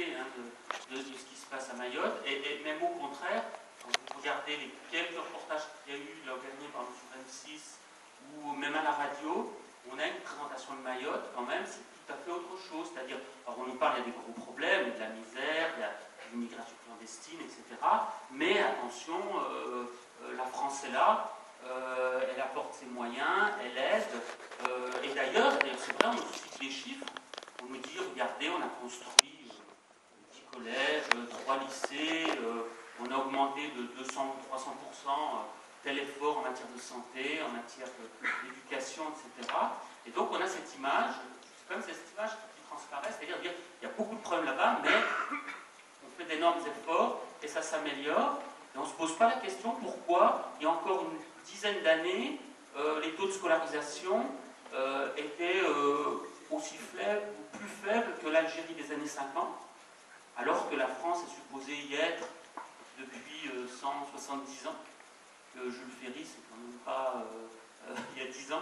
idée hein, de ce qui se passe à Mayotte, et même au contraire, quand vous regardez les quelques reportages qu'il y a eu organisés par M. 26 ou même à la radio, on a une présentation de Mayotte quand même, c'est tout à fait autre chose. C'est-à-dire, alors on nous parle, il y a des gros problèmes, de la misère, il y a l'immigration clandestine, etc. Mais attention, la France est là, elle apporte ses moyens, elle aide. Et d'ailleurs, c'est vrai, on nous cite les chiffres, on nous dit, regardez, on a construit 10 collèges, 3 lycées, on a augmenté de 200 ou 300% tel effort en matière de santé, en matière d'éducation, etc. Et donc on a cette image, c'est comme cette image qui transparaît, c'est-à-dire qu'il y a beaucoup de problèmes là-bas, mais on fait d'énormes efforts et ça s'améliore. Et on ne se pose pas la question pourquoi, il y a encore une dizaine d'années, les taux de scolarisation étaient aussi faibles ou plus faibles que l'Algérie des années 50, alors que la France est supposée y être depuis 170 ans. Que Jules Ferry, c'est quand même pas il y a 10 ans.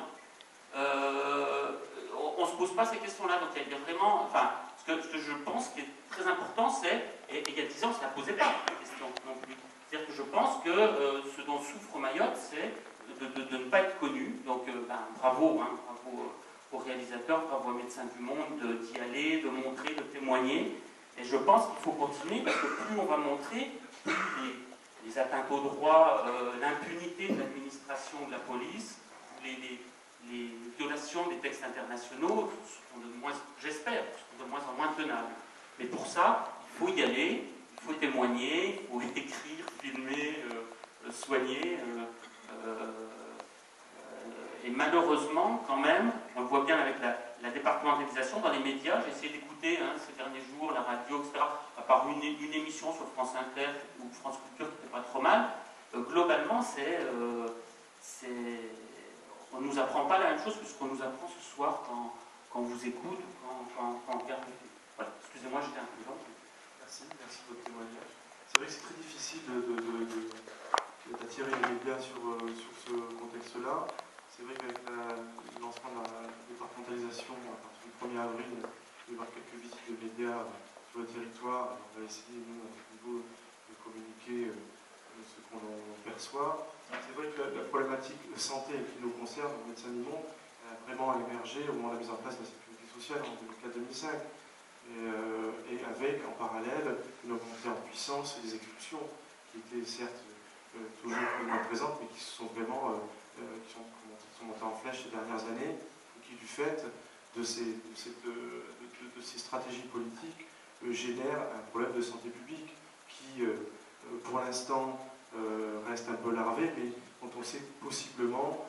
On ne se pose pas ces questions-là. Donc il y a vraiment. Enfin, ce que je pense qui est très important, c'est. Et il y a 10 ans, ça ne posait pas la question non plus. C'est-à-dire que je pense que ce dont souffre Mayotte, c'est de ne pas être connu. Donc bravo, hein, bravo aux réalisateurs, bravo aux Médecins du Monde d'y aller, de montrer, de témoigner. Et je pense qu'il faut continuer parce que plus on va montrer, plus les atteintes aux droits, l'impunité de l'administration, de la police, les violations des textes internationaux sont de moins, j'espère, de moins en moins tenables. Mais pour ça, il faut y aller, il faut témoigner, il faut écrire, filmer, soigner. Et malheureusement, quand même, on le voit bien avec la départementalisation dans les médias. J'ai essayé d'écouter ces derniers jours la radio, etc. À part une émission sur France Inter ou France Culture qui n'était pas trop mal. Globalement, on ne nous apprend pas la même chose que ce qu'on nous apprend ce soir quand on vous écoute ou quand on regarde. Voilà, excusez-moi, j'étais un peu long. Merci de votre témoignage. C'est vrai que c'est très difficile d'attirer les médias sur ce contexte-là. C'est vrai qu'avec le lancement de la départementalisation à partir du 1er avril, il va y avoir quelques visites de médias sur le territoire. On va essayer, nous, à notre niveau, de communiquer ce qu'on perçoit. C'est vrai que la problématique de santé qui nous concerne, au Médecins du Monde, a vraiment émergé au moment de la mise en place de la sécurité sociale en 2004-2005. Et avec, en parallèle, une montée en puissance des expulsions, qui étaient certes toujours moins présentes, mais qui sont vraiment qui sont montées en flèche ces dernières années, et qui, du fait de ces stratégies politiques, génèrent un problème de santé publique qui, pour l'instant, reste un peu larvé, mais dont on sait possiblement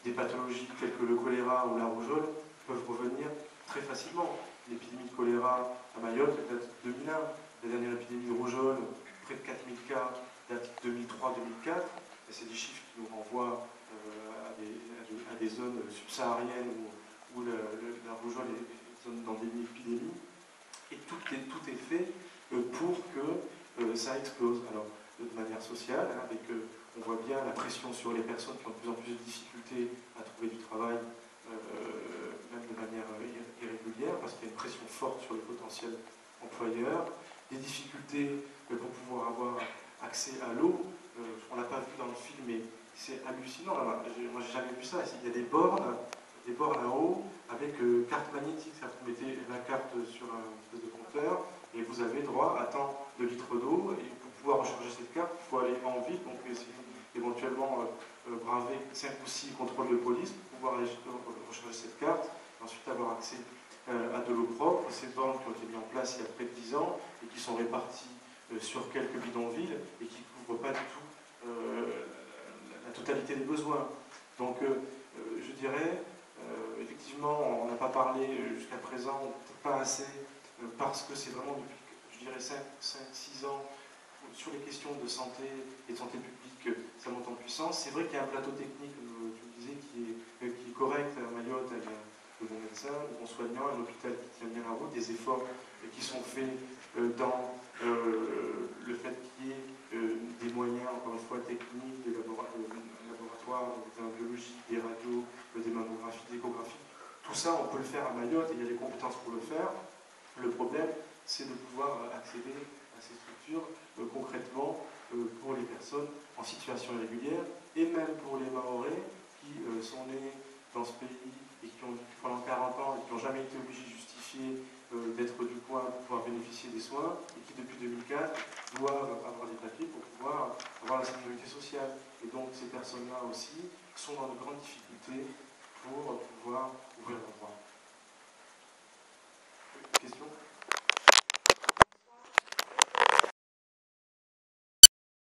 des pathologies telles que le choléra ou la rougeole peuvent revenir très facilement. L'épidémie de choléra à Mayotte date de 2001. La dernière épidémie de rougeole, près de 4000 cas, date 2003-2004. Et c'est des chiffres qui nous renvoient à des zones subsahariennes où la rougeole est zone d'endémie épidémie. Et tout est fait pour que ça explose. Alors, de manière sociale, hein, avec, on voit bien la pression sur les personnes qui ont de plus en plus de difficultés à trouver du travail, même de manière irrégulière, parce qu'il y a une pression forte sur les potentiels employeurs, des difficultés pour pouvoir avoir accès à l'eau. On ne l'a pas vu dans le film, mais c'est hallucinant. Moi, j'ai jamais vu ça. Il y a des bornes là-haut avec carte magnétique. Vous mettez la carte sur un espèce de compteur et vous avez droit à tant de litres d'eau. Et pour pouvoir recharger cette carte, il faut aller en ville, donc éventuellement braver 5 ou 6 contrôles de police pour pouvoir aller recharger cette carte et ensuite avoir accès à de l'eau propre. Ces bornes qui ont été mises en place il y a près de 10 ans et qui sont réparties sur quelques bidonvilles et qui ne couvrent pas du tout la totalité des besoins. Donc je dirais, effectivement, on n'a pas parlé jusqu'à présent, pas assez, parce que c'est vraiment depuis, je dirais, 5-6 ans, sur les questions de santé et de santé publique, ça monte en puissance. C'est vrai qu'il y a un plateau technique, comme tu le disais, qui est correct à Mayotte, avec de bons médecins, de bons soignants, un hôpital qui tient bien la route, des efforts qui sont faits dans le fait qu'il y ait des moyens, encore une fois, techniques, des laboratoires, des biologiques, des radios, des mammographies, des échographies. Tout ça, on peut le faire à Mayotte et il y a les compétences pour le faire. Le problème, c'est de pouvoir accéder à ces structures concrètement pour les personnes en situation irrégulière et même pour les Mahorais qui sont nés dans ce pays et qui ont pendant 40 ans et qui n'ont jamais été obligés de justifier d'être du coin pour pouvoir bénéficier des soins et qui depuis 2004 doivent avoir des papiers pour pouvoir avoir la sécurité sociale. Et donc ces personnes-là aussi sont dans de grandes difficultés pour pouvoir ouvrir leurs droits. Question ?